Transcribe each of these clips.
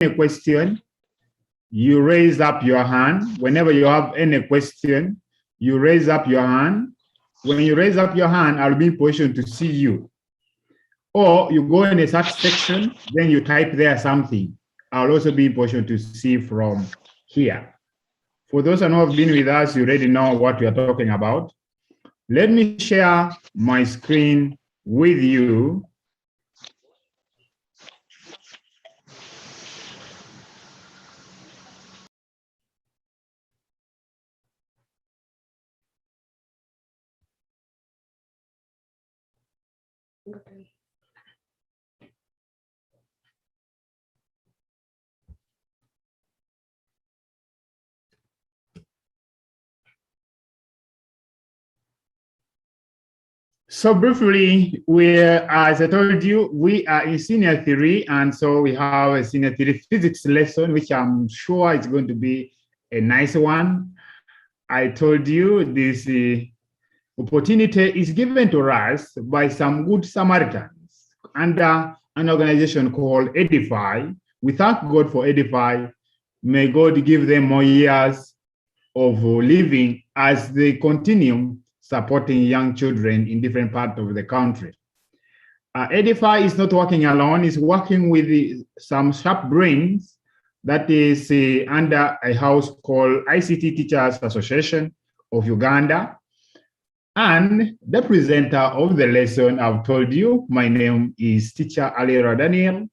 any question, you raise up your hand. Whenever you have any question, you raise up your hand. When you raise up your hand, I'll be in position to see you. Or you go in a search section, then you type there something. I'll also be in position to see from here. For those who have been with us, you already know what we are talking about. Let me share my screen with you. Okay. So briefly, as I told you, we are in senior 3, and so we have a senior 3 physics lesson, which I'm sure is going to be a nice one. I told you this opportunity is given to us by some good Samaritans under an organization called Edify. We thank God for Edify. May God give them more years of living as they continue supporting young children in different parts of the country. Edify is not working alone, it's working with some sharp brains that is under a house called ICT Teachers Association of Uganda. And the presenter of the lesson, I've told you, my name is Teacher Alira Daniel.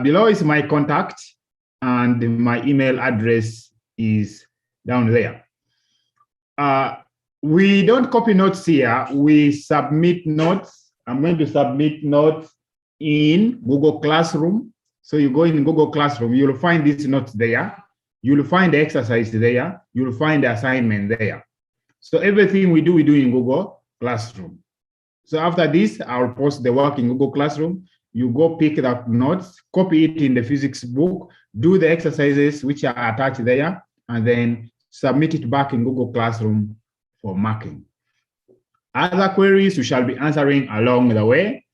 Below is my contact, and my email address is down there. We don't copy notes here, we submit notes. I'm going to submit notes in Google Classroom. So you go in Google Classroom, you'll find these notes there. You'll find the exercise there. You'll find the assignment there. So everything we do in Google Classroom. So after this, I'll post the work in Google Classroom. You go pick up notes, copy it in the physics book, do the exercises which are attached there, and then submit it back in Google Classroom for marking. Other queries we shall be answering along the way.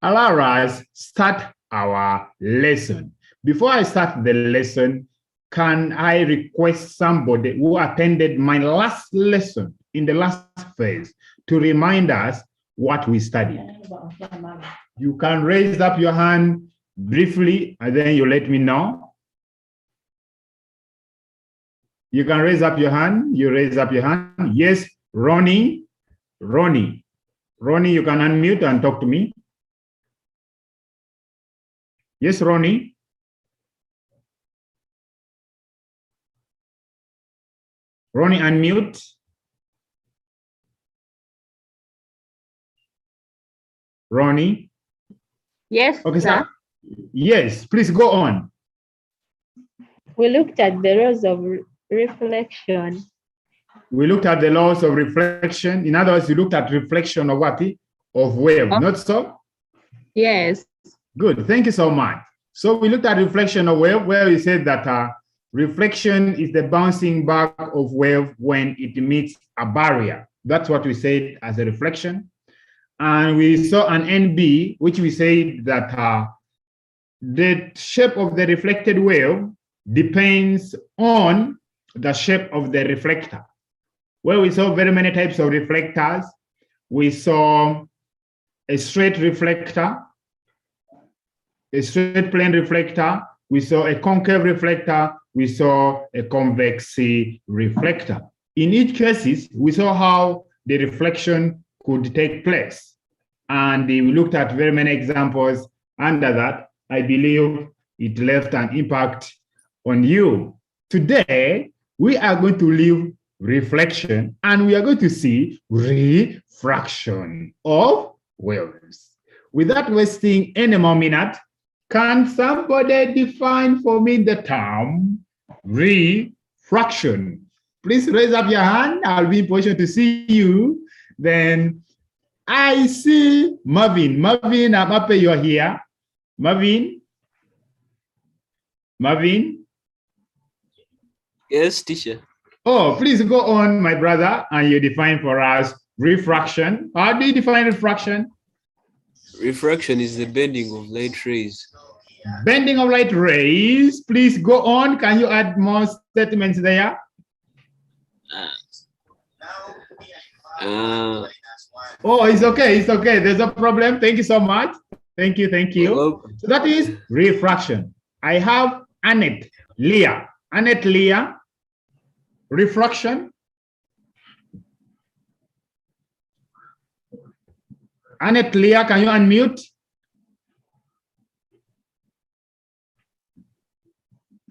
Alira, start our lesson. Before I start the lesson, can I request somebody who attended my last lesson in the last phase to remind us what we studied? You can raise up your hand briefly, and then you let me know. You can raise up your hand. You raise up your hand. Yes, Ronnie. Ronnie, you can unmute and talk to me. Yes, Ronnie. Ronnie, unmute. Ronnie. Yes. Okay, sir. Yes, please go on. We looked at the laws of reflection. We looked at the laws of reflection. In other words, you looked at reflection of what? Of wave, not so? Yes. Good, thank you so much. So we looked at reflection of wave, where we said that reflection is the bouncing back of wave when it meets a barrier. That's what we said as a reflection. And we saw an NB, which we said that the shape of the reflected wave depends on the shape of the reflector. Well, we saw very many types of reflectors. We saw a straight reflector, a straight plane reflector. We saw a concave reflector. We saw a convex reflector. In each cases, we saw how the reflection could take place. And we looked at very many examples under that. I believe it left an impact on you. Today, we are going to leave reflection, and we are going to see refraction of waves. Without wasting any more minute, can somebody define for me the term refraction? Please raise up your hand. I'll be in position to see you. Then I see Marvin. Marvin, I'm happy you're here. Marvin? Yes, teacher. Oh, please go on, my brother, and you define for us refraction. How do you define refraction? Refraction is the bending of light rays. Bending of light rays. Please go on. Can you add more statements there? Oh, it's okay. It's okay. There's no problem. Thank you so much. Thank you. Thank you. So that is refraction. I have Annette, Leah. Annette, Leah. Refraction. Annette, Leah, can you unmute?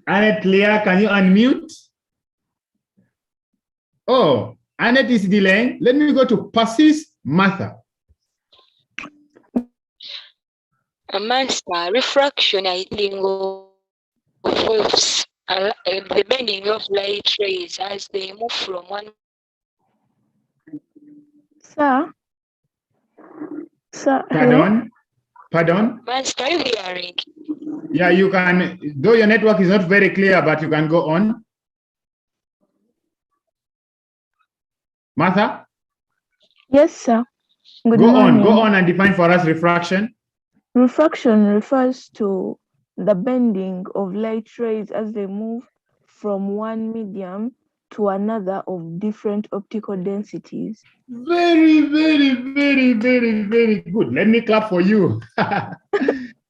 Annette, Leah, can you unmute? Oh, Annette is delaying. Let me go to Persis Martha. Master, refraction, I think, involves the bending of light rays as they move from one. Sir? Sir, Pardon? Pardon? Master, are you hearing? Yeah, you can, though your network is not very clear, but you can go on. Martha? Yes, sir. Good go morning. Go on and define for us refraction. Refraction refers to the bending of light rays as they move from one medium to another of different optical densities. Very, very, very, very, very good. Let me clap for you.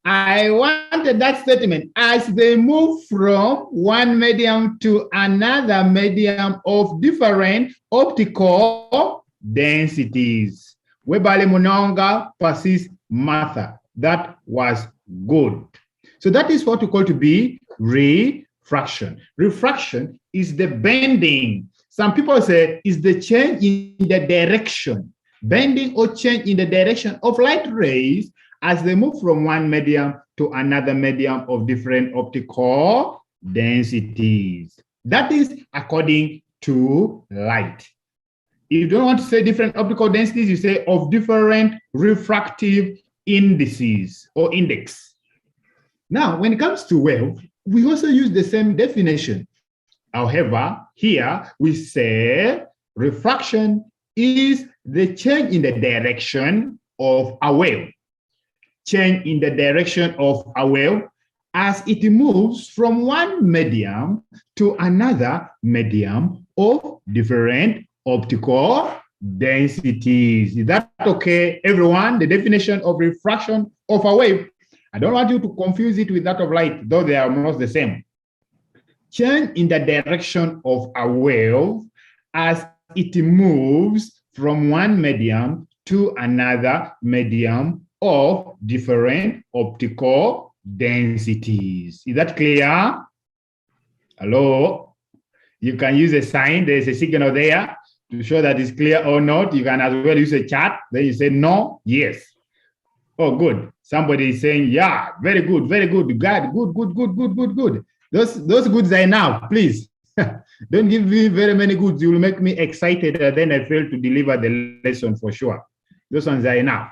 I wanted that statement. As they move from one medium to another medium of different optical densities. Webale Munonga Persis Martha. That was good. So that is what we call to be refraction. Refraction is the bending. Some people say is the change in the direction, bending or change in the direction of light rays as they move from one medium to another medium of different optical densities. That is according to light. If you don't want to say different optical densities, you say of different refractive indices or index. Now, when it comes to wave, we also use the same definition. However, here we say refraction is the change in the direction of a wave. Change in the direction of a wave as it moves from one medium to another medium of different optical densities. Is that okay, everyone? The definition of refraction of a wave. I don't want you to confuse it with that of light, though they are almost the same. Change in the direction of a wave as it moves from one medium to another medium of different optical densities. Is that clear? Hello? You can use a sign. There's a signal there to show that it's clear or not. You can as well use a chat. Then you say no, yes. Oh, good. Somebody is saying, yeah, very good, very good. God, good. Those goods are enough, please. Don't give me very many goods. You will make me excited, and then I fail to deliver the lesson for sure. Those ones are enough.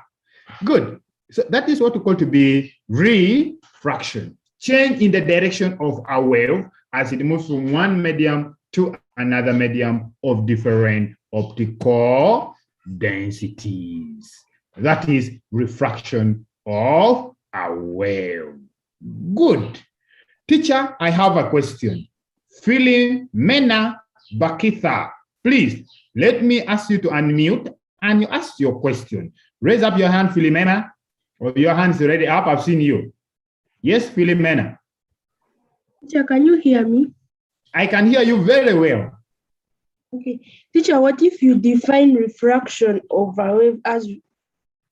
Good. So that is what we call to be refraction. Change in the direction of a wave as it moves from one medium to another medium of different optical densities. That is refraction of a wave. Good. Teacher, I have a question. Philomena Bakitha, please let me ask you to unmute and you ask your question. Raise up your hand, Philomena. Or your hand's already up. I've seen you. Yes, Philomena. Teacher, can you hear me? I can hear you very well. Okay. Teacher, what if you define refraction of a wave as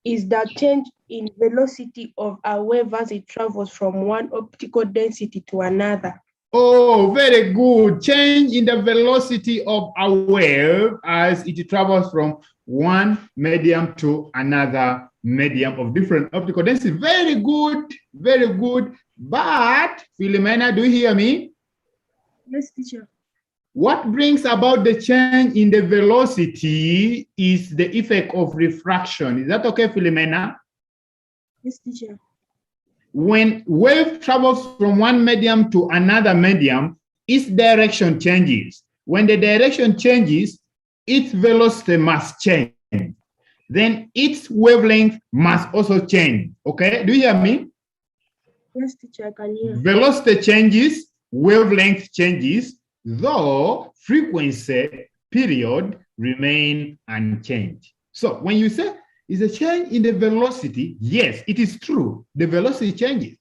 is the change in velocity of a wave as it travels from one optical density to another? Oh, very good. Change in the velocity of a wave as it travels from one medium to another medium of different optical density. Very good, very good. But, Philomena, do you hear me? Yes, teacher. What brings about the change in the velocity is the effect of refraction. Is that okay, Philomena? Yes, teacher. When wave travels from one medium to another medium, its direction changes. When the direction changes, its velocity must change. Then its wavelength must also change. Okay, do you hear me? Yes, teacher, I can hear. Velocity changes, wavelength changes, though frequency period remain unchanged. So when you say is a change in the velocity, yes, it is true. The velocity changes.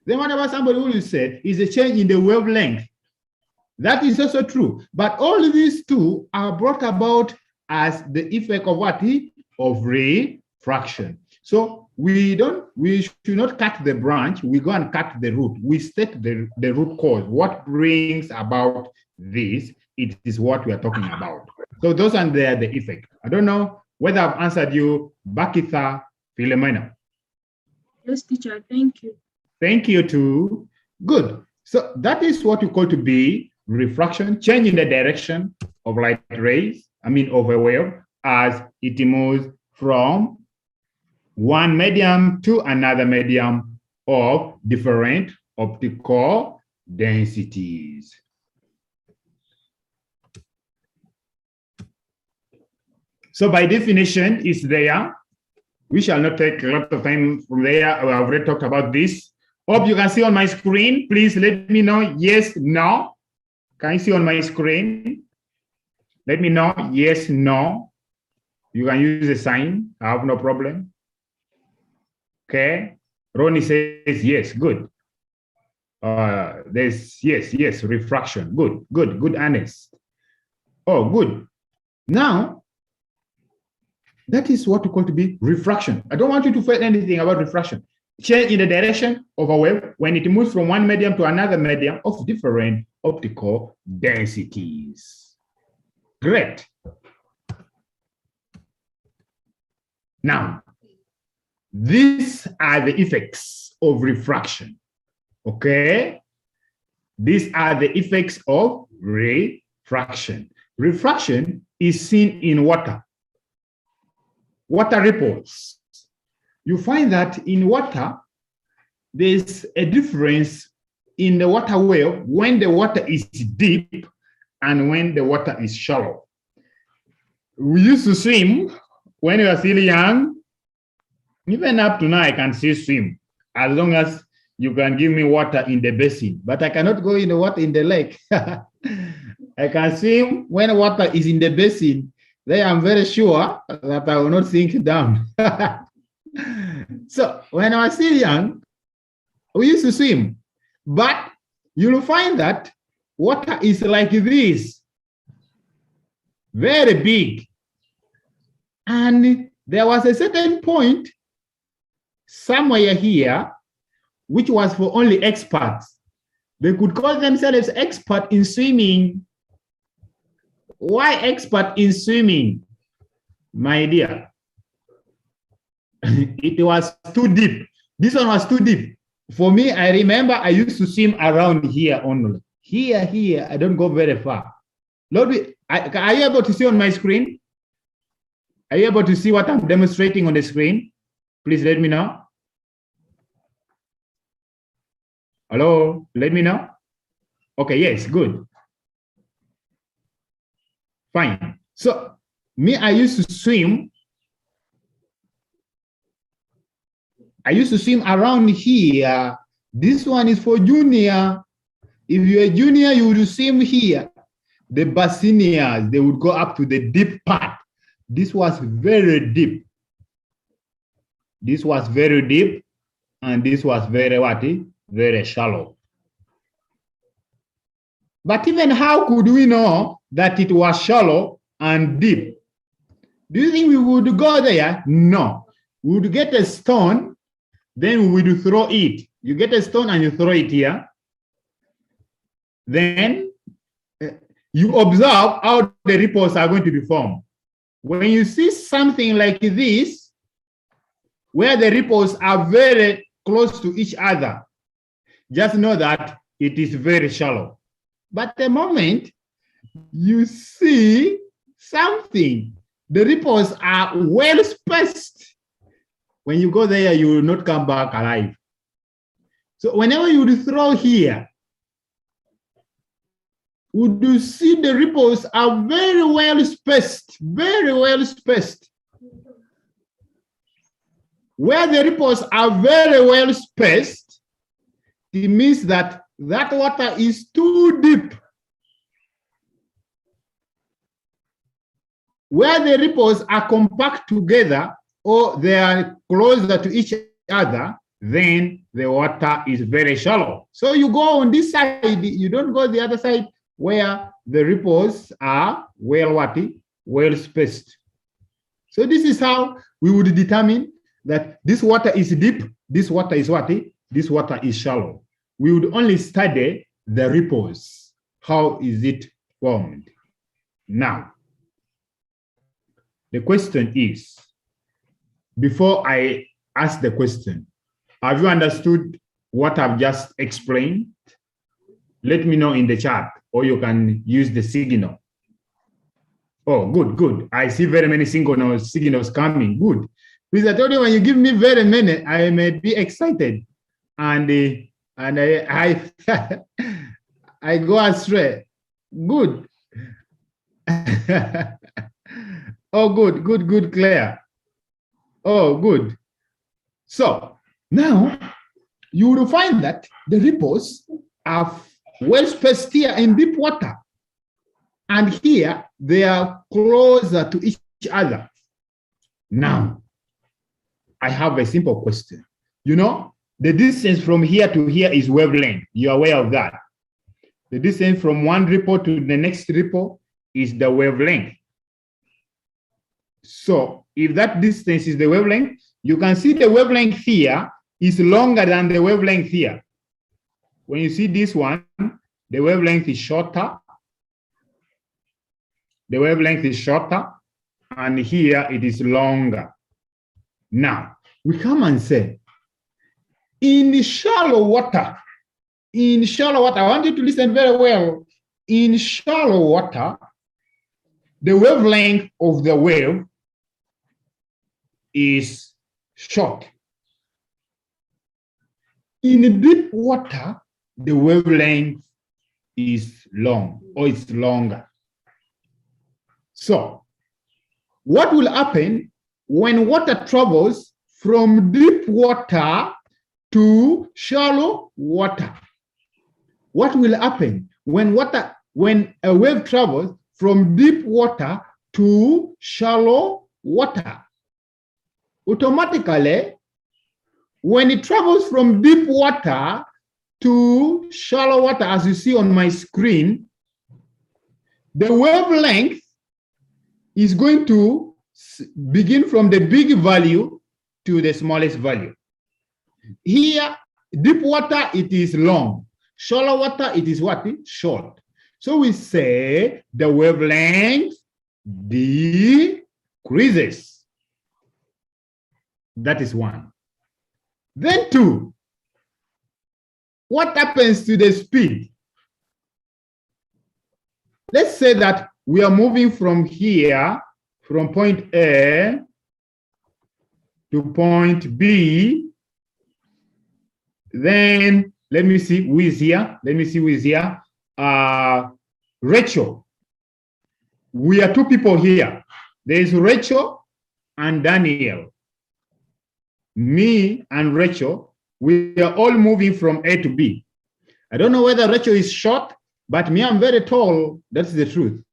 Then what about somebody who said is a change in the wavelength? That is also true. But all these two are brought about as the effect of what? Of refraction. So we should not cut the branch, we go and cut the root. We state the root cause. What brings about this? It is what we are talking about. So those are the effect. I don't know whether I've answered you, Bakitha Philomena. Yes, teacher, thank you. Thank you too. Good. So that is what you call to be refraction, change in the direction of light rays, of a wave, as it moves from one medium to another medium of different optical densities. So by definition, it's there. We shall not take a lot of time from there. I've already talked about this. Hope you can see on my screen. Please let me know yes, no. Can you see on my screen? Let me know yes, no. You can use a sign. I have no problem. Okay. Ronnie says yes. Good. There's yes, refraction. Good, Ernest. Oh, good. Now, that is what we call to be refraction. I don't want you to feel anything about refraction. Change in the direction of a wave when it moves from one medium to another medium of different optical densities. Great. Now, these are the effects of refraction. Okay? These are the effects of refraction. Refraction is seen in water. Water ripples. You find that in water, there's a difference in the water wave when the water is deep and when the water is shallow. We used to swim when we were still young. Even up to now, I can still swim as long as you can give me water in the basin. But I cannot go in the water in the lake. I can swim when water is in the basin. Then I'm very sure that I will not sink down. So when I was still young, we used to swim. But you'll find that water is like this, very big. And there was a certain point somewhere here, which was for only experts. They could call themselves expert in swimming. Why expert in swimming? My dear, it was too deep. This one was too deep. For me, I remember I used to swim around here only. Here, I don't go very far. Lord, are you able to see on my screen? Are you able to see what I'm demonstrating on the screen? Please let me know. Hello, let me know. Okay, yes, good. Fine. So, me, I used to swim. I used to swim around here. This one is for junior. If you're a junior, you would swim here. The basiniers, they would go up to the deep part. This was very deep. This was very deep, and this was very what? Very shallow. But even how could we know that it was shallow and deep? Do you think we would go there? No. We would get a stone, then we would throw it. You get a stone and you throw it here. Then you observe how the ripples are going to be formed. When you see something like this, where the ripples are very close to each other, just know that it is very shallow. But the moment you see something, the ripples are well spaced. When you go there, you will not come back alive. So whenever you throw here, would you see the ripples are very well spaced, very well spaced. Where the ripples are very well spaced, it means that that water is too deep. Where the ripples are compact together or they are closer to each other, then the water is very shallow. So you go on this side, you don't go the other side where the ripples are well spaced. So this is how we would determine that this water is deep, this water is this water is shallow. We would only study the ripples. How is it formed? Now, the question is, before I ask the question, have you understood what I've just explained? Let me know in the chat, or you can use the signal. Oh, good. I see very many signals coming. Good. Because I told you when you give me very many, I may be excited, and I I go astray. Good. Oh, good, Claire. Oh, good. So now you will find that the ripples are well spaced here in deep water, and here they are closer to each other. Now, I have a simple question. You know, the distance from here to here is wavelength. You're aware of that. The distance from one ripple to the next ripple is the wavelength. So if that distance is the wavelength, you can see the wavelength here is longer than the wavelength here. When you see this one, the wavelength is shorter. The wavelength is shorter, and here it is longer. Now, we come and say, in shallow water, I want you to listen very well. In shallow water, the wavelength of the wave is short. In deep water, the wavelength is long, or it's longer. So, what will happen when water travels from deep water to shallow water? What will happen when a wave travels from deep water to shallow water? Automatically, when it travels from deep water to shallow water, as you see on my screen, the wavelength is going to begin from the big value to the smallest value. Here, deep water, it is long. Shallow water, it is what? Short. So we say the wavelength decreases. That is one. Then two, what happens to the speed? Let's say that we are moving from here, from point A to point B. Then let me see who is here. Rachel. We are two people here. There is Rachel and Daniel. Me and Rachel, we are all moving from A to B. I don't know whether Rachel is short, but me, I'm very tall. That's the truth.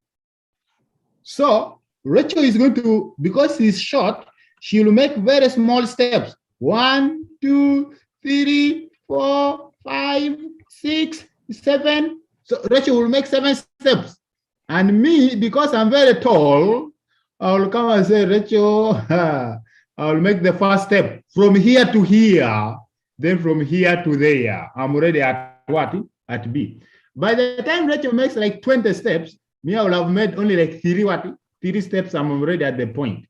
So Rachel is going to, because she's short, she will make very small steps. 1, 2, 3, 4, 5, 6, 7. So Rachel will make 7 steps. And me, because I'm very tall, I will come and say, Rachel, I will make the first step from here to here, then from here to there. I'm already at what? At B. By the time Rachel makes like 20 steps, me, I will have made only like 3 steps. I'm already at the point.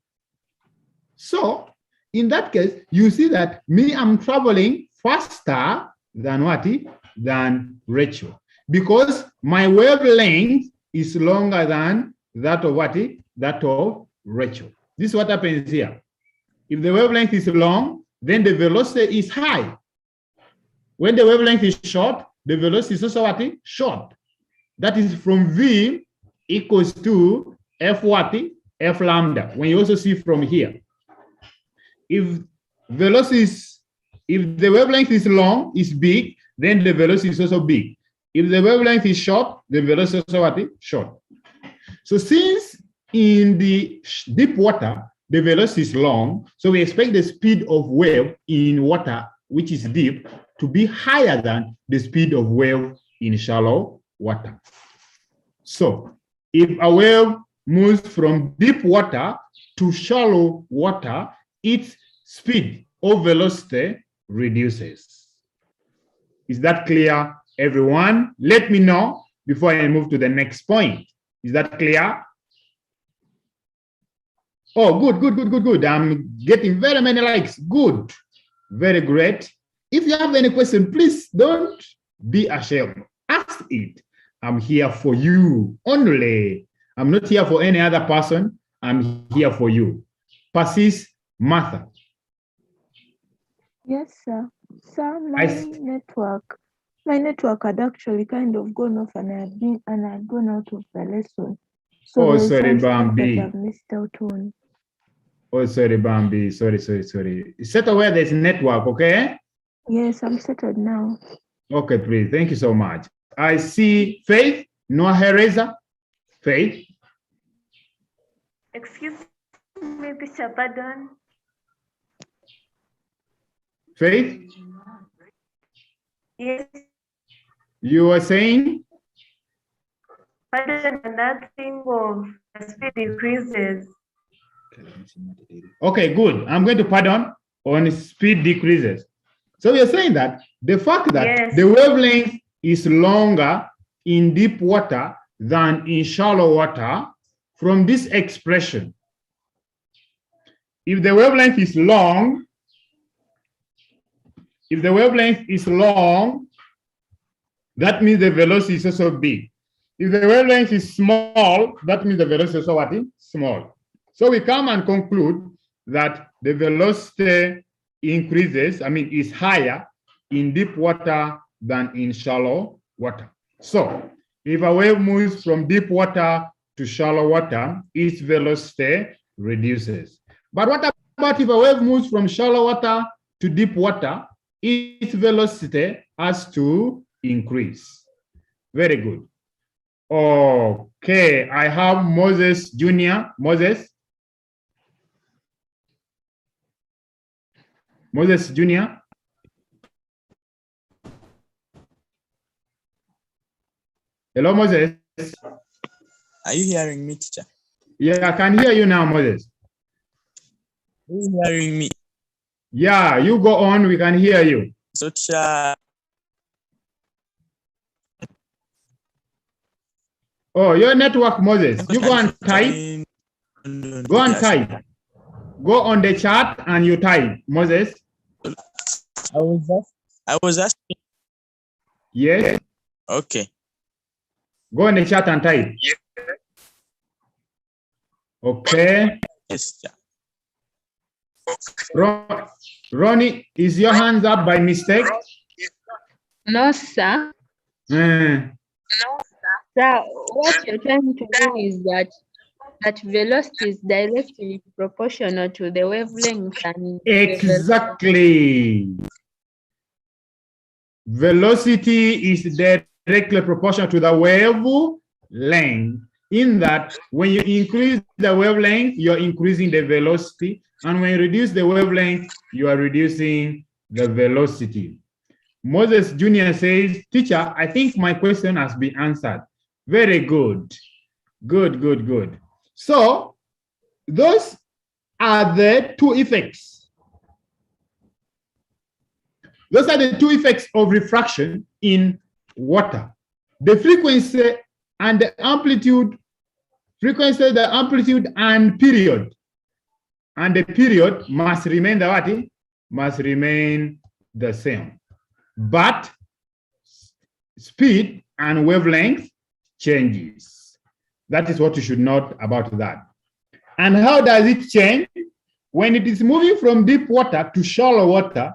So in that case, you see that me, I'm traveling faster than what? Than Rachel. Because my wavelength is longer than that of what? That of Rachel. This is what happens here. If the wavelength is long, then the velocity is high. When the wavelength is short, the velocity is also what? Short. That is from V equals to F what? F lambda. When you also see from here. If the wavelength is long, is big, then the velocity is also big. If the wavelength is short, the velocity is also what? Short. So since in the deep water, the velocity is long, so we expect the speed of wave in water, which is deep, to be higher than the speed of wave in shallow water. So if a wave moves from deep water to shallow water, its speed or velocity reduces. Is that clear, everyone? Let me know before I move to the next point. Is that clear? Oh, good. I'm getting very many likes. Good. Very great. If you have any question, please don't be ashamed. Ask it. I'm here for you only. I'm not here for any other person. I'm here for you. Persis Martha. Yes, sir. Sir, my network had actually kind of gone off, and I had gone out of the lesson. So Oh, there's sorry, some stuff Bambi. that I've missed out on. Oh, sorry, Bambi. Sorry. Settle where there's network, okay? Yes, I'm settled now. Okay, please. Thank you so much. I see Faith, Noah Hereza. Faith. Excuse me, teacher, pardon. Faith, Yes, you were saying? pardon, that thing of the speed increases. Okay, good. I'm going to pardon on speed decreases. So we are saying that the fact that Yes. the wavelength is longer in deep water than in shallow water, from this expression, if the wavelength is long, that means the velocity is also big. If the wavelength is small, that means the velocity is also what? Small. So we come and conclude that the velocity is higher in deep water than in shallow water. So if a wave moves from deep water to shallow water, its velocity reduces. But what about if a wave moves from shallow water to deep water? Its velocity has to increase. Very good. Okay, I have Moses Jr. Moses Jr. Hello, Moses. Are you hearing me, teacher? Yeah, I can hear you now, Moses. Are you hearing me? Yeah, you go on, we can hear you. So, teacher, Oh, your network, Moses. You go and type. Go and type. Go on the chat and you type, Moses. I was asking. Yes. Okay. Go on the chat and type. Okay. Yes, teacher. Ronnie, is your hands up by mistake? No, sir. No, Sir, what you're trying to do is that velocity is directly proportional to the wavelength and exactly. Velocity is directly proportional to the wavelength, in that when you increase the wavelength, you're increasing the velocity, and when you reduce the wavelength, you are reducing the velocity. Moses Jr. says, teacher, I think my question has been answered. Very good. Good. So those are the two effects. Those are the two effects of refraction in water. The frequency and the amplitude, the amplitude and period. And the period must remain the what? Must remain the same. But speed and wavelength changes. That is what you should know about that. And how does it change? When it is moving from deep water to shallow water,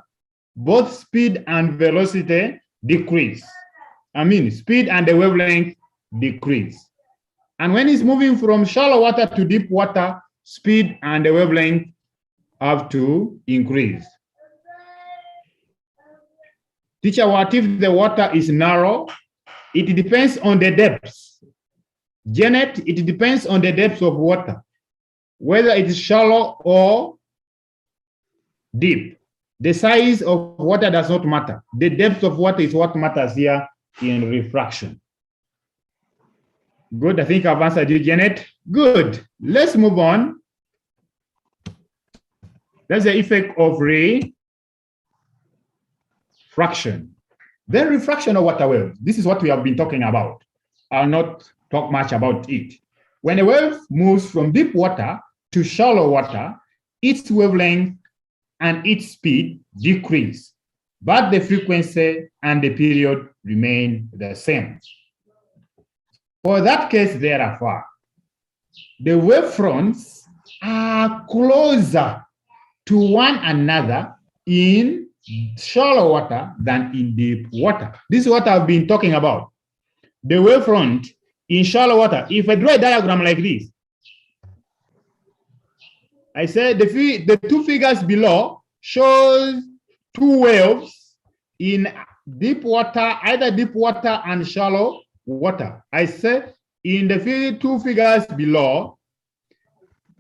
both speed and velocity decrease. Speed and the wavelength decrease. And when it's moving from shallow water to deep water, speed and the wavelength have to increase. Teacher, what if the water is narrow? It depends on the depths. Janet, it depends on the depth of water, whether it is shallow or deep. The size of water does not matter. The depth of water is what matters here in refraction. Good, I think I've answered you, Janet. Good, let's move on. That's the effect of refraction. Then refraction of water waves. This is what we have been talking about. I'll not talk much about it. When a wave moves from deep water to shallow water, its wavelength and its speed decrease, but the frequency and the period remain the same. For that case, therefore, the wavefronts are closer to one another in shallow water than in deep water. This is what I've been talking about. The wavefront in shallow water, if I draw a diagram like this, I said the two figures below shows two waves in deep water, either deep water and shallow water. I said in the two figures below,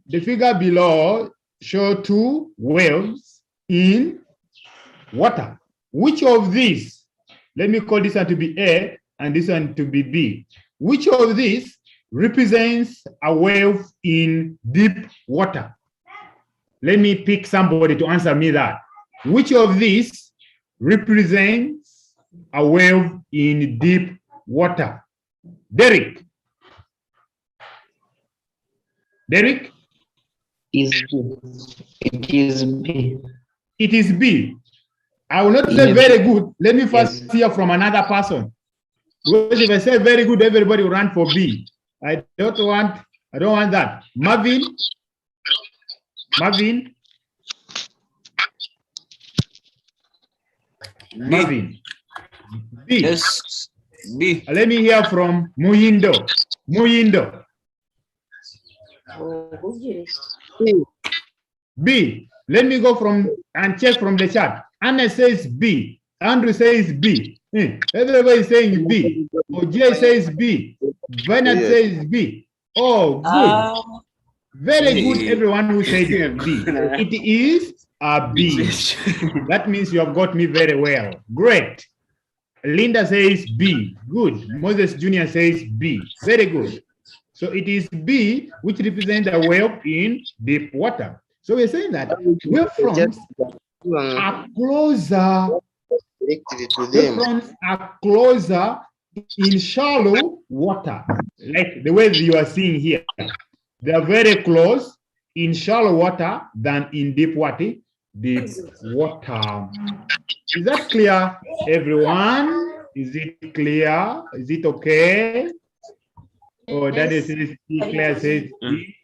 the figure below show two waves in water. Which of these, let me call this one to be A and this one to be B. Which of these represents a wave in deep water? Let me pick somebody to answer me that. Which of these represents a wave in deep water? Derek? Derek? Is B. It is B. It is B. I will not say very good. Let me first hear from another person. Because if I say very good, everybody will run for B. I don't want that. Marvin? Marvin? Marvin? B. Yes. B. Let me hear from Muhindo. Muhindo. B. Let me go from and check from the chat. Anna says B. Andrew says B. Everybody is saying B. OJ says B. Bernard says B. Oh, good. Very good, everyone who says B. It is a B. That means you have got me very well. Great. Linda says B. Good. Moses Jr. says B. Very good. So it is B, which represents a wave in deep water. So we're saying that wavefronts are closer. Wavefronts are closer in shallow water, like the way you are seeing here. They are very close in shallow water than in deep water. Deep water. Is that clear, everyone? Is it clear? Is it okay? Oh, that is clear. Says, is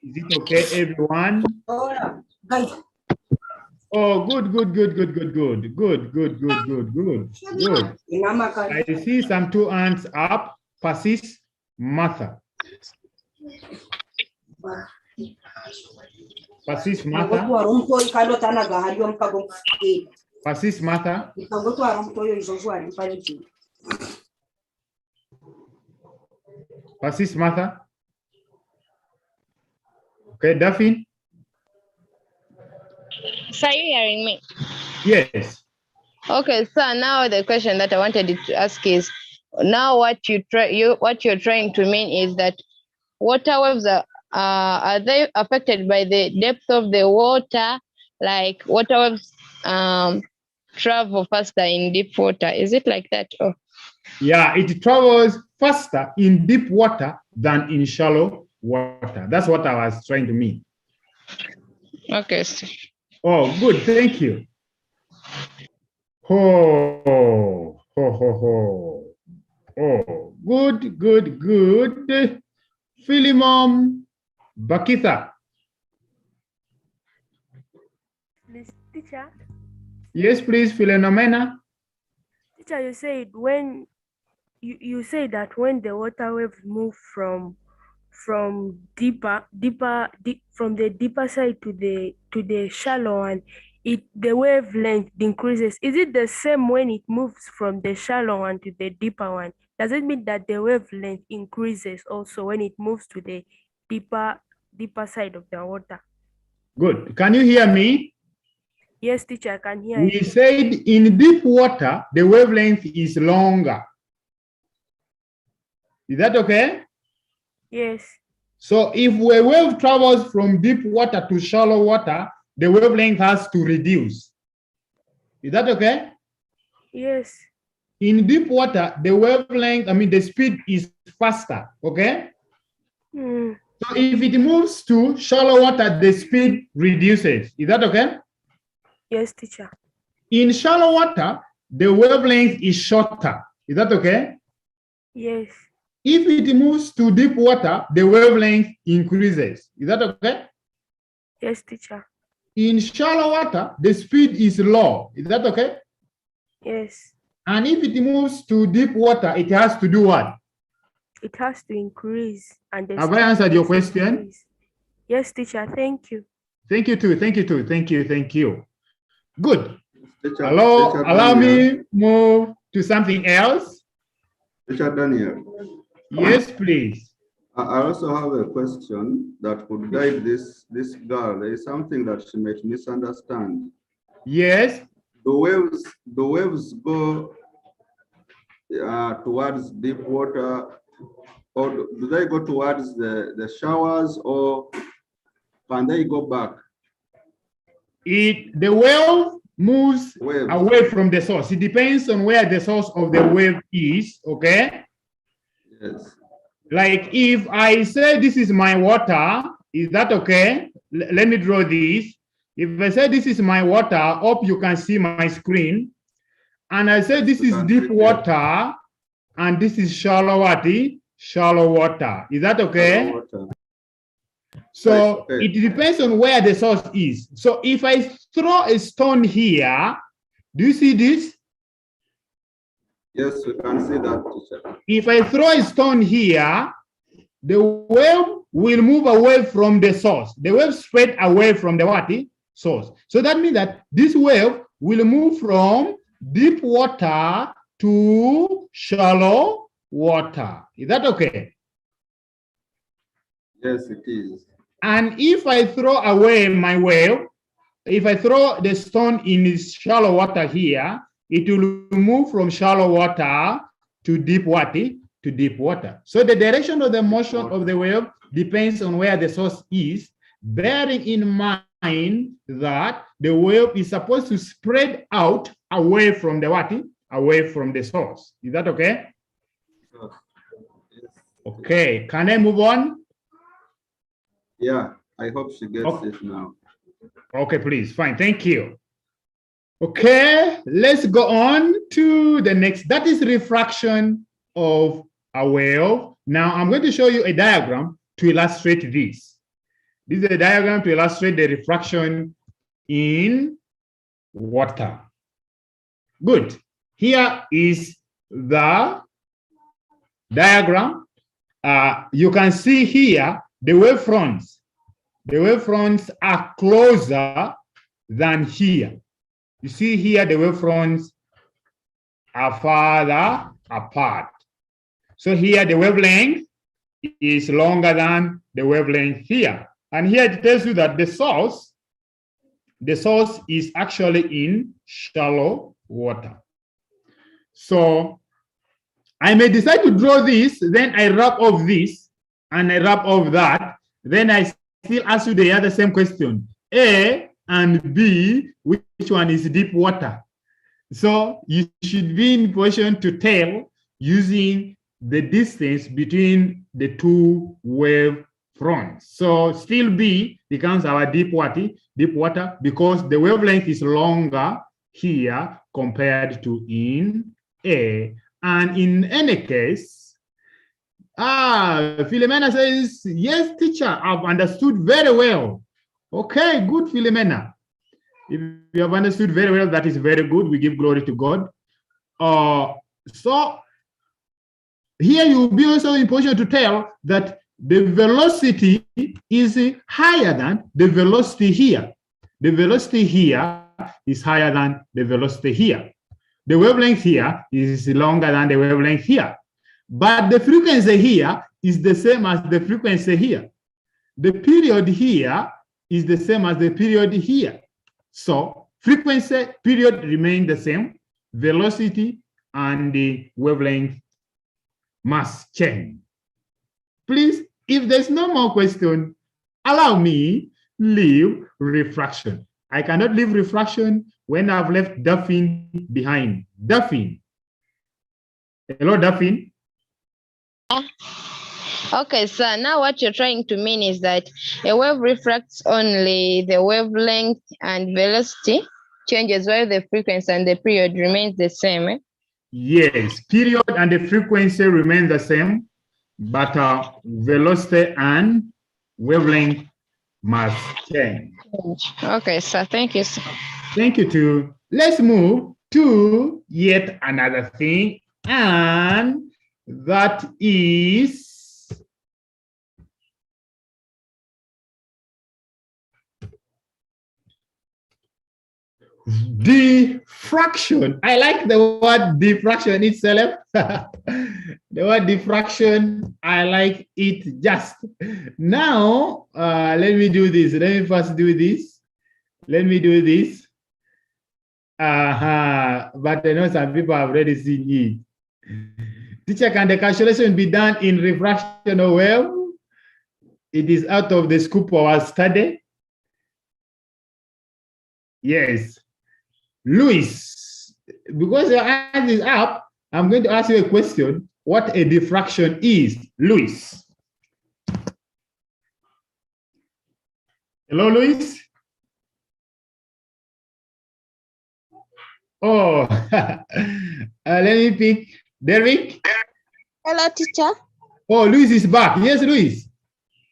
it okay, everyone? Oh, good. I see some two hands up. Persis, Martha. Persis, Martha. Persis, Martha. Persis, Martha. Okay, Daphne. So are you hearing me? Yes. Okay, so now the question that I wanted to ask is, now what you're trying to mean is that water waves are they affected by the depth of the water? Like water waves travel faster in deep water. Is it like that? Oh. Yeah, it travels faster in deep water than in shallow water. That's what I was trying to mean. Okay. Oh, good. Thank you. Oh, good. Philemon Bakitha. Please, teacher. Yes, please, Philenomena. Teacher, you said when you say that when the water waves move from the deeper side to the shallow one, the wavelength increases. Is it the same when it moves from the shallow one to the deeper one? Does it mean that the wavelength increases also when it moves to the deeper side of the water? Good. Can you hear me? Yes, teacher, I can hear We you. said in deep water, the wavelength is longer. Is that okay? Yes. So if a wave travels from deep water to shallow water, the wavelength has to reduce. Is that okay? Yes. In deep water, the wavelength, the speed is faster, okay? Mm. So if it moves to shallow water, the speed reduces. Is that okay? Yes, teacher. In shallow water, the wavelength is shorter. Is that okay? Yes. If it moves to deep water, the wavelength increases. Is that okay? Yes, teacher. In shallow water, the speed is low. Is that okay? Yes. And if it moves to deep water, it has to do what? It has to increase. And Have I answered your question? Increase. Yes, teacher. Thank you. Thank you too. Thank you too. Thank you. Thank you. Good. Teacher, Allow me move to something else. Teacher Daniel. Yes, please. I also have a question that could guide this girl. There is something that she might misunderstand. Yes. The waves go towards deep water, or do they go towards the showers, or can they go back? The wave moves away from the source. It depends on where the source of the wave is, okay? Yes. Like if I say this is my water, is that okay? Let me draw this. If I say this is my water, hope you can see my screen. And I say this is deep water, and this is shallow water. Shallow water. Is that okay? So it depends on where the source is. So if I throw a stone here, do you see this? Yes, we can see that, teacher. If I throw a stone here, the wave will move away from the source. The wave spread away from the what? Source. So that means that this wave will move from deep water to shallow water. Is that okay? Yes, it is. And if I throw away my wave, if I throw the stone in this shallow water here, it will move from shallow water to deep water. To deep water. So the direction of the motion of the wave depends on where the source is, bearing in mind that the wave is supposed to spread out away from the what? Away from the source. Is that okay? Okay, can I move on? Yeah, I hope she gets it now. Okay, please, fine, thank you. Okay, let's go on to the next. That is refraction of a wave. Now I'm going to show you a diagram to illustrate this. This is a diagram to illustrate the refraction in water. Good. Here is the diagram. You can see here the wavefronts. The wavefronts are closer than here. You see here the wavefronts are farther apart. So here the wavelength is longer than the wavelength here. And here it tells you that the source is actually in shallow water. So I may decide to draw this, then I wrap off this, and I wrap off that. Then I still ask you the other same question. A and B, which one is deep water? So you should be in position to tell using the distance between the two wave fronts. So still B becomes our deep water because the wavelength is longer here compared to in A. And in any case, Philomena says, yes, teacher, I've understood very well. Okay, good, Philomena. If you have understood very well, that is very good. We give glory to God. So here you'll be also in position to tell that the velocity is higher than the velocity here. The velocity here is higher than the velocity here. The wavelength here is longer than the wavelength here. But the frequency here is the same as the frequency here. The period here is the same as the period here. So frequency, period remain the same. Velocity and the wavelength must change. Please, if there's no more question, allow me leave refraction. I cannot leave refraction when I've left Duffin behind. Duffin. Hello, Duffin. Okay, so now what you're trying to mean is that a wave refracts only the wavelength and velocity changes while the frequency and the period remains the same. Eh? Yes, period and the frequency remain the same, but velocity and wavelength must change. Okay, sir. Thank you, sir. Thank you too. Let's move to yet another thing, and that is diffraction. I like the word diffraction itself. The word diffraction, I like it just. Now, let me do this. Let me first do this. Let me do this. But I know some people have already seen it. Teacher, can the calculation be done in refraction or well? It is out of the scope of our study. Yes. Luis, because your hand is up, I'm going to ask you a question. What a diffraction is, Luis? Hello, Luis? Oh, let me pick Derek. Hello, teacher. Oh, Luis is back. Yes, Luis.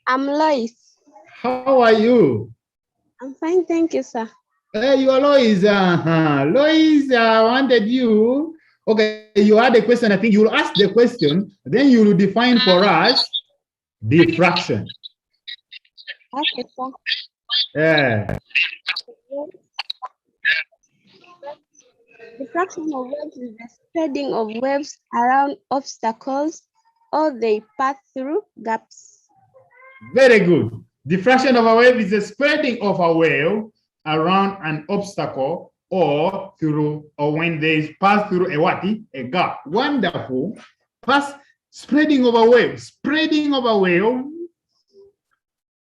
I'm Lois. How are you? I'm fine, thank you, sir. Hey, you are Lois. Lois, I wanted you. Okay, you had a question. I think you will ask the question, then you will define for us diffraction. Okay, sir. Yeah. Diffraction of waves is the spreading of waves around obstacles or they pass through gaps. Very good. Diffraction of a wave is the spreading of a wave around an obstacle or through, or when they pass through a what? A gap. Wonderful. Spreading of a wave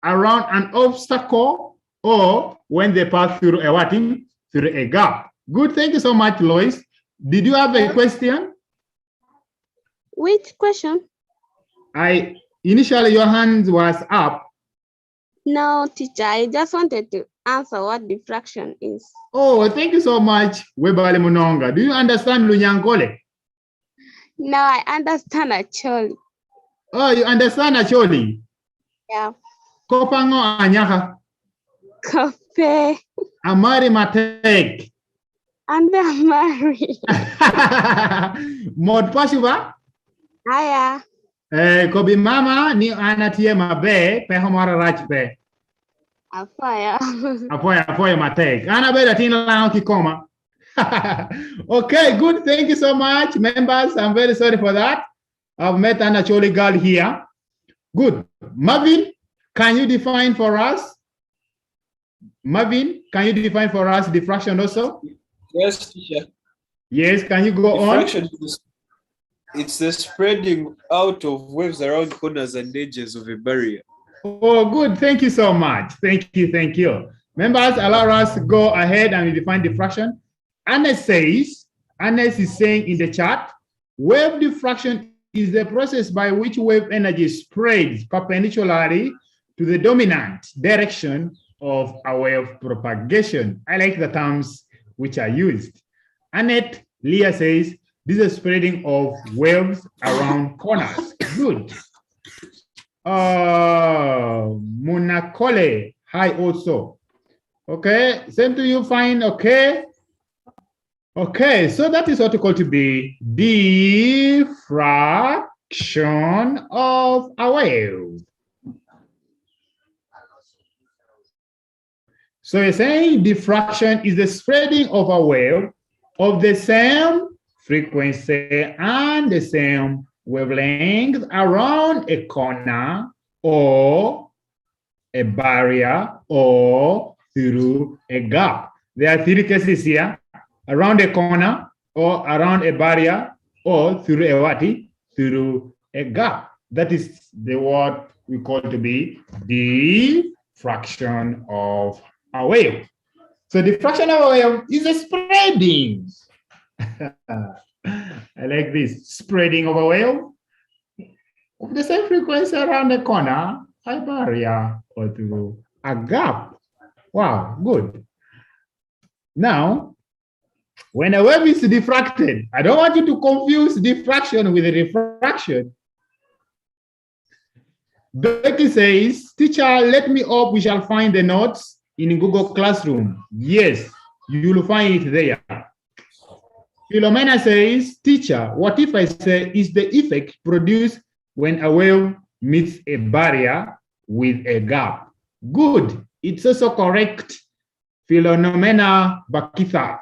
around an obstacle or when they pass through a what? Through a gap. Good. Thank you so much, Lois. Did you have a question? Which question? Initially your hand was up. No, teacher, I just wanted to answer what diffraction is. Oh, thank you so much, Webale Munonga. Do you understand Lunyankole? No, I understand actually. Oh, you understand actually? Yeah. Kopango anyaka. Kope. Amari matek. And I'm married. Mod pashuba? Aya. Kobi mama ni anatie mabe pe homara rajpe. Apoya. Apoya matek. Ana be datin lao kikoma. Okay, good. Thank you so much, members. I'm very sorry for that. I've met an actually girl here. Good. Marvin, can you define for us? Marvin, can you define for us diffraction also? Yes, teacher. Yes, can you go Diffraction on? It's the spreading out of waves around corners and edges of a barrier. Oh, good. Thank you so much. Thank you. Members, allow us to go ahead and define diffraction. Annes is saying in the chat, wave diffraction is the process by which wave energy spreads perpendicularly to the dominant direction of a wave propagation. I like the terms which are used. Annette Leah says, this is spreading of waves around corners. Good. Munakole, hi also. Okay, same to you, fine, okay. Okay, so that is what we call to be diffraction of a wave. So you're saying diffraction is the spreading of a wave of the same frequency and the same wavelength around a corner or a barrier or through a gap. There are three cases here: around a corner or around a barrier or through a what? Through a gap. That is the word we call to be diffraction of a wave. So diffraction of a wave is a spreading. I like this, spreading of a wave of the same frequency around a corner, a barrier, or through a gap. Wow, good. Now, when a wave is diffracted, I don't want you to confuse diffraction with refraction. Becky says, teacher, let me up, we shall find the notes in Google Classroom. Yes, you will find it there. Philomena says, teacher, what if I say is the effect produced when a wave meets a barrier with a gap? Good, it's also correct, Philomena Bakitha.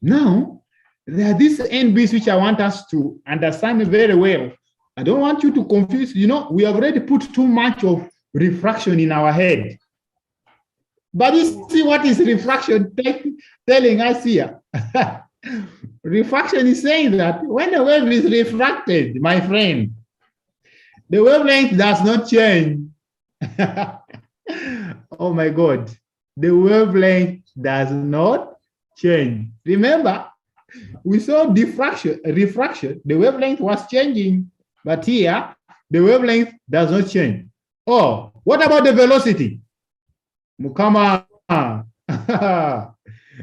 Now, there are these NBs which I want us to understand very well. I don't want you to confuse, you know, we have already put too much of refraction in our head. But you see what is refraction telling us here? Refraction is saying that when a wave is refracted, my friend, the wavelength does not change. Oh my God, the wavelength does not change. Remember, we saw refraction, the wavelength was changing, but here, the wavelength does not change. Oh, what about the velocity? Mukama,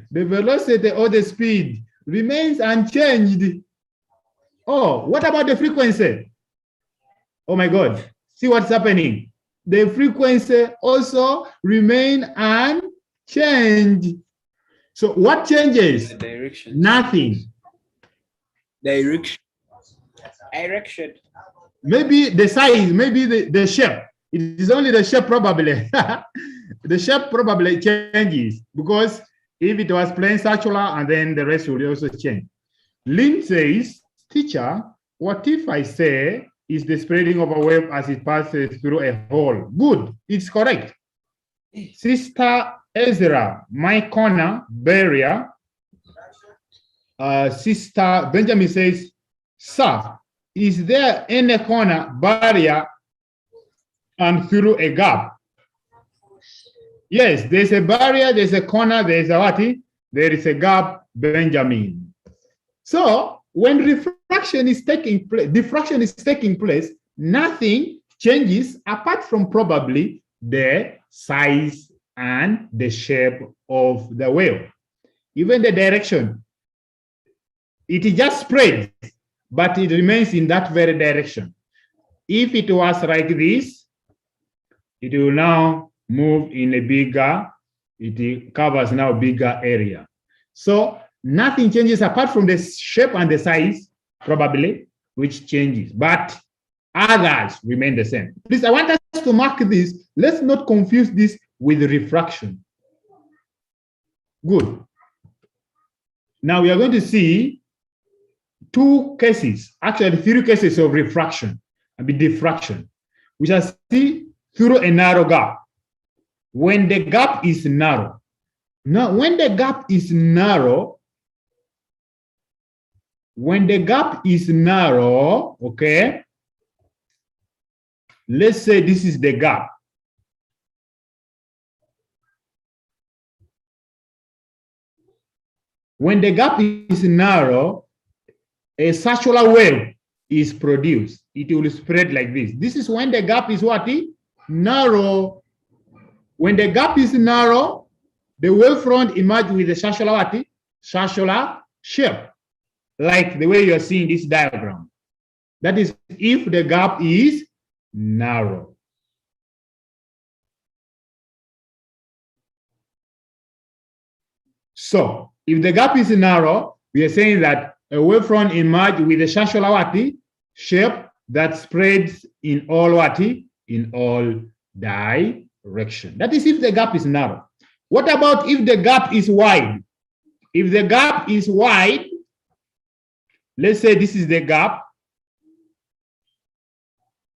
the velocity or the speed remains unchanged. Oh, what about the frequency? Oh my God, see what's happening. The frequency also remain unchanged. So what changes? The direction. Nothing. Direction. Maybe the size, maybe the shape. It is only the shape probably. The shape probably changes because if it was plain circular and then the rest will also change. Lynn says, teacher, what if I say is the spreading of a wave as it passes through a hole? Good, it's correct. Sister Ezra, my corner barrier. Sister Benjamin says, sir, is there any corner barrier and through a gap? Yes, there's a barrier, there's a corner, there's a what? There is a gap, Benjamin. So when refraction is taking place, diffraction is taking place, nothing changes apart from probably the size and the shape of the wave. Even the direction, it just spreads, but it remains in that very direction. If it was like this, it will now move in a bigger, it covers now bigger area. So nothing changes apart from the shape and the size, probably, which changes, but others remain the same. Please, I want us to mark this. Let's not confuse this with refraction. Good. Now we are going to see two cases, actually three cases of refraction and diffraction. We shall see through a narrow gap. When the gap is narrow. Now, when the gap is narrow, okay, let's say this is the gap. When the gap is narrow, a circular wave is produced. It will spread like this. This is when the gap is what? Narrow. When the gap is narrow, the wavefront emerges with a circular what? Circular shape, like the way you are seeing this diagram. That is if the gap is narrow. So if the gap is narrow, we are saying that a wavefront emerges with a circular what? Shape that spreads in all what? In all direction. That is if the gap is narrow. What about if the gap is wide? If the gap is wide, let's say this is the gap.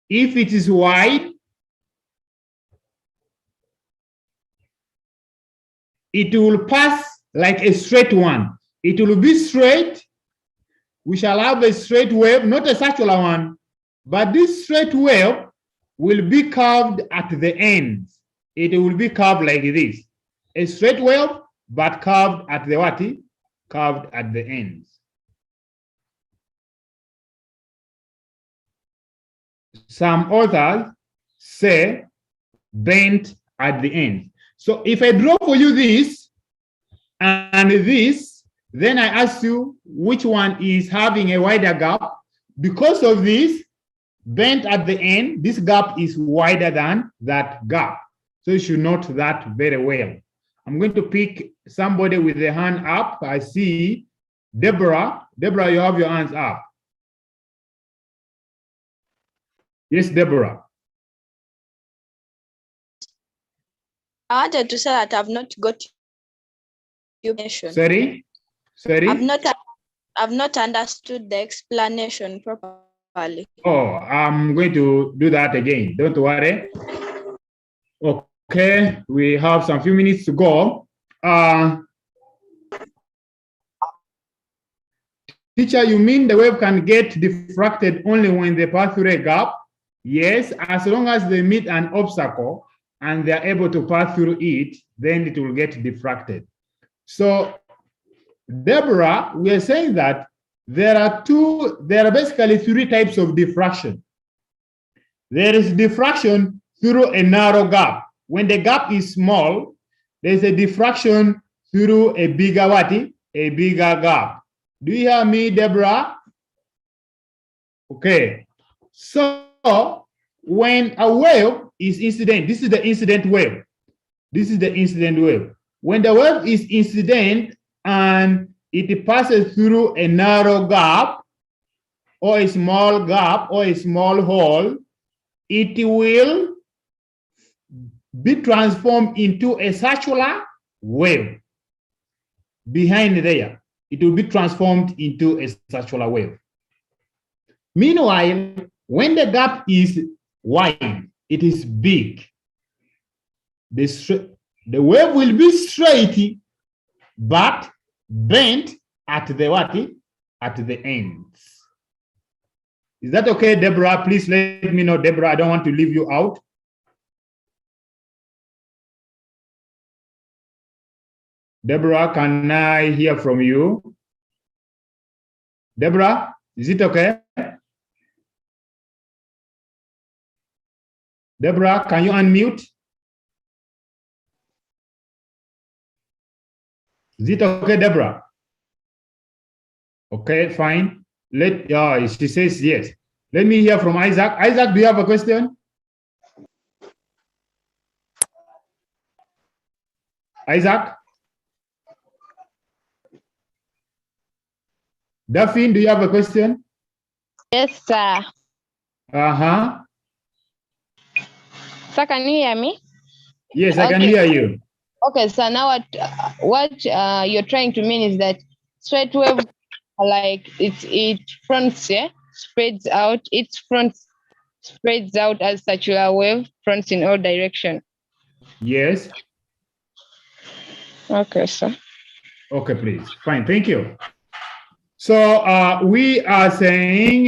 If it is wide, it will pass like a straight one. It will be straight. We shall have a straight wave, not a circular one, but this straight wave will be curved at the ends. It will be curved like this. A straight wave, but curved at the what? Curved at the ends. Some authors say bent at the end. So if I draw for you this and this, then I ask you which one is having a wider gap. Because of this, bent at the end, this gap is wider than that gap. So you should note that very well. I'm going to pick somebody with the hand up. I see Deborah. Deborah, you have your hands up. Yes, Deborah. I wanted to say that I've not got your explanation. Sorry? Sorry? I've not understood the explanation properly. Oh, I'm going to do that again. Don't worry. Okay, we have some few minutes to go. Teacher, you mean the wave can get diffracted only when they pass through a gap? Yes, as long as they meet an obstacle and they're able to pass through it, then it will get diffracted. So, Deborah, we are saying that there are basically three types of diffraction. There is diffraction through a narrow gap. When the gap is small, there's a diffraction through a bigger what? A bigger gap. Do you hear me, Deborah? Okay. So when a wave is incident, this is the incident wave. This is the incident wave. When the wave is incident and it passes through a narrow gap or a small gap or a small hole, it will be transformed into a circular wave. Behind there, it will be transformed into a circular wave. Meanwhile, when the gap is wide, it is big. The wave will be straight, but bent at the what? At the ends. Is that okay, Deborah? Please let me know, Deborah. I don't want to leave you out. Deborah, can I hear from you? Deborah, is it okay? Deborah, can you unmute? Is it okay, Deborah? Okay, fine. She says yes. Let me hear from Isaac. Isaac, do you have a question? Isaac? Daphne, do you have a question? Yes, sir. Uh-huh. Sir, can you hear me? Yes, I can hear you. Okay, so now what you're trying to mean is that straight wave, like it fronts, yeah, spreads out. Its front spreads out as circular wave, fronts in all direction. Yes. Okay, sir. Okay, please. Fine, thank you. So we are saying,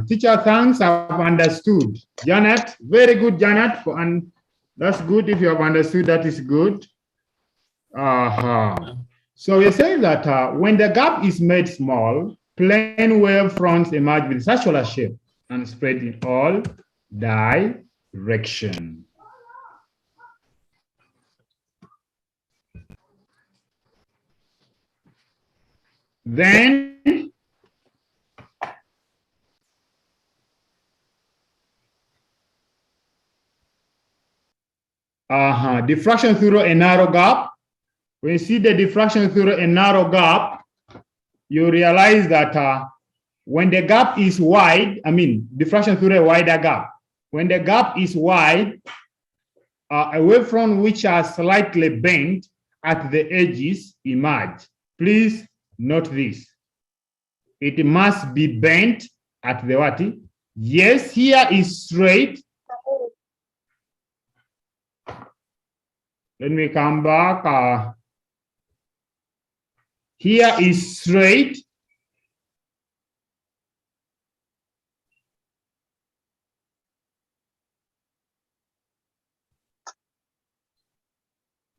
teacher, thanks, I've understood. Janet, very good, Janet, and that's good. If you have understood, that is good. So we're saying that when the gap is made small, plane wave fronts emerge with circular shape and spread in all directions. Then diffraction through a narrow gap. When you see the diffraction through a narrow gap, you realize that when the gap is wide, diffraction through a wider gap. When the gap is wide, a wavefront which are slightly bent at the edges emerge. Please note this. It must be bent at the what? Yes, here is straight. Let me come back. Here is straight.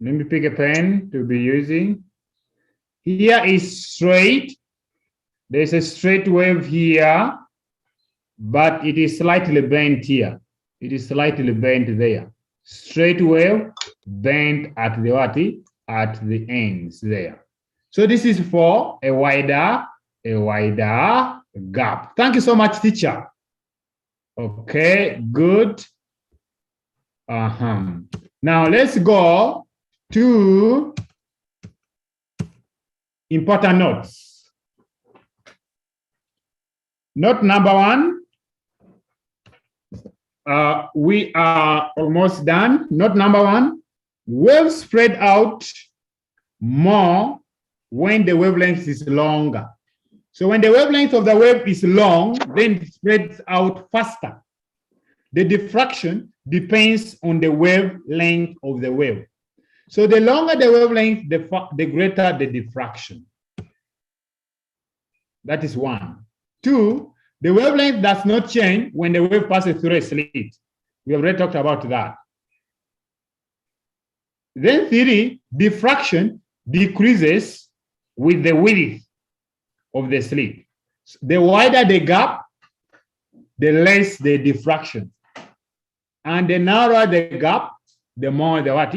Let me pick a pen to be using. Here is straight. There's a straight wave here, but it is slightly bent here. It is slightly bent there. Straight wave, bent at the what? At the ends there. So this is for a wider gap. Thank you so much, teacher. Okay, good. Now let's go to important notes. Note number 1. We are almost done. Note number 1. Waves spread out more when the wavelength is longer. So when the wavelength of the wave is long, then it spreads out faster. The diffraction depends on the wavelength of the wave. So the longer the wavelength, the greater the diffraction. That is 1. 2, the wavelength does not change when the wave passes through a slit. We already talked about that. Then 3, diffraction decreases with the width of the slit. The wider the gap, the less the diffraction. And the narrower the gap, the more the what?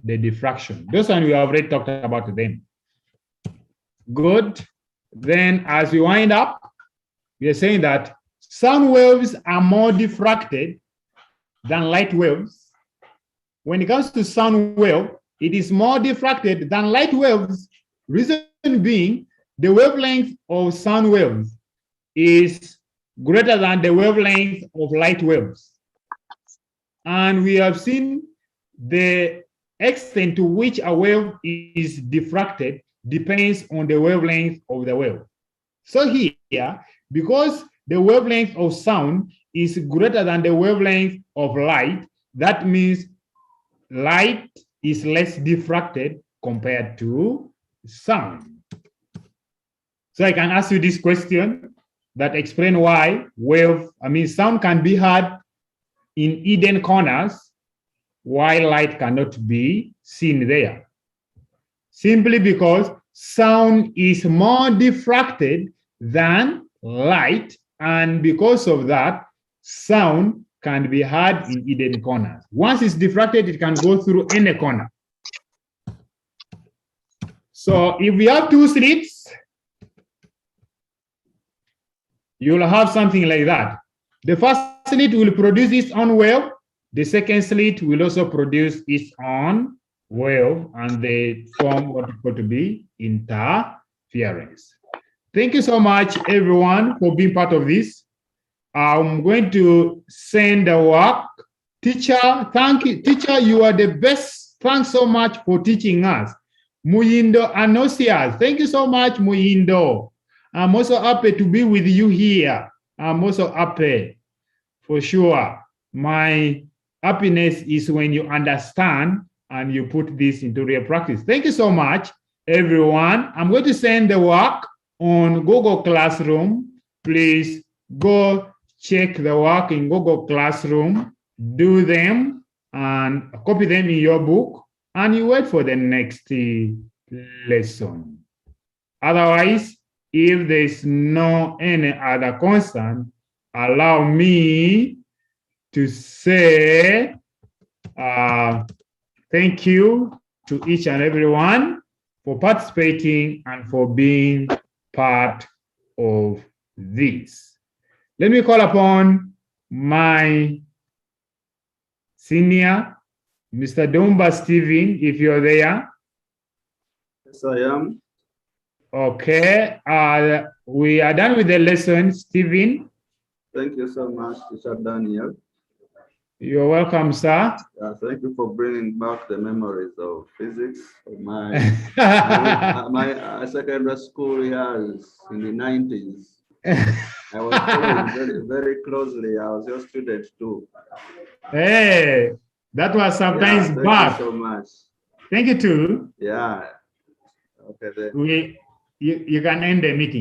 The diffraction. Those one we already talked about them. Good. Then as we wind up, we are saying that sound waves are more diffracted than light waves. When it comes to sound wave, it is more diffracted than light waves. Reason being, the wavelength of sound waves is greater than the wavelength of light waves. And we have seen the extent to which a wave is diffracted depends on the wavelength of the wave. So here, because the wavelength of sound is greater than the wavelength of light, that means light is less diffracted compared to sound. So I can ask you this question that explain why sound can be heard in hidden corners while light cannot be seen there. Simply because sound is more diffracted than light, and because of that, sound can be heard in hidden corners. Once it's diffracted, it can go through any corner. So if we have 2 slits, you'll have something like that. The first slit will produce its own wave. The second slit will also produce its own wave, and they form what is called to be interference. Thank you so much, everyone, for being part of this. I'm going to send the work. Teacher, thank you. Teacher, you are the best. Thanks so much for teaching us. Muyindo Anosias, thank you so much, Muyindo. I'm also happy to be with you here. I'm also happy, for sure. My happiness is when you understand and you put this into real practice. Thank you so much, everyone. I'm going to send the work on Google Classroom. Please go check the work in Google Classroom, do them, and copy them in your book, and you wait for the next lesson. Otherwise, if there's no any other concern, allow me to say thank you to each and everyone for participating and for being part of this. Let me call upon my senior, Mr. Dumba Stephen, if you're there. Yes, I am. Okay, we are done with the lesson, Stephen. Thank you so much, Teacher Daniel. You're welcome, sir. Thank you for bringing back the memories of physics. My secondary school years in the 90s. I was following very, very closely. I was your student too. Hey, that was sometimes back. Thank you so much. Thank you too. Yeah. Okay. You can end the meeting.